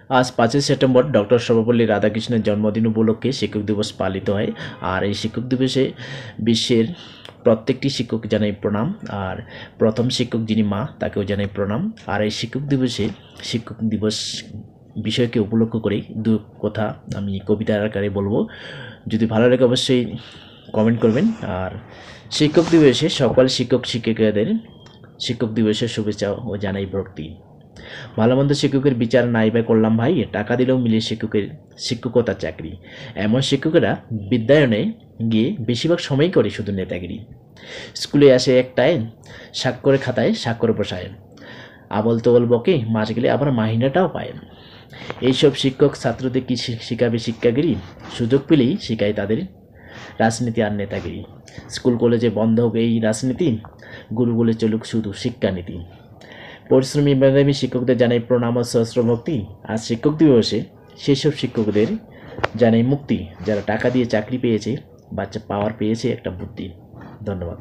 আজ 5ই September doctor Sarvepalli রাধাকৃষ্ণের জন্মদিন উপলক্ষে শিক্ষক দিবস পালিত হয়। আর এই শিক্ষক দিবসে বিশ্বের প্রত্যেকটি শিক্ষক জানাই প্রণাম। আর প্রথম শিক্ষক যিনি মা, তাকেও জানাই প্রণাম। আর এই শিক্ষক দিবসে শিক্ষক দিবস বিষয়কে উপলক্ষ করে দু কথা আমি কবিতার আকারে বলবো। যদি ভালো লাগে অবশ্যই কমেন্ট করবেন। আর শিক্ষক দিবসে সকল শিক্ষক শিক্ষিকাদের শিক্ষক দিবসের শুভেচ্ছা ও জানাই ভক্তি। ভালো মন্দ শিক্ষকের বিচার নাই বা করলাম ভাই, টাকা দিলেও মিলে শিক্ষকের শিক্ষকতার চাকরি। এমন শিক্ষকেরা বিদ্যায়নে গিয়ে বেশিরভাগ সময়ই করে শুধু নেতাগিরি। স্কুলে আসে এক টাইম, স্বাক্ষরে খাতায় স্বাক্ষর বসায়, আবল তবল বকে, মাস গেলে আবার মাহিনাটাও পায়। এইসব শিক্ষক ছাত্রদের কি শিখাবে শিক্ষাগিরি? সুযোগ পেলেই শিখায় তাদের রাজনীতি আর নেতাগিরি। স্কুল কলেজে বন্ধ হোক এই রাজনীতি, গুরুকুলে চলুক শুধু শিক্ষানীতি। পরিশ্রমী মেধাবী শিক্ষকদের জানাই প্রণাম ও সহস্র ভক্তি। আজ শিক্ষক দিবসে সেসব শিক্ষকদের জানাই মুক্তি, যারা টাকা দিয়ে চাকরি পেয়েছে, বাচ্চা পাওয়ার পেয়েছে একটা বুদ্ধি। ধন্যবাদ।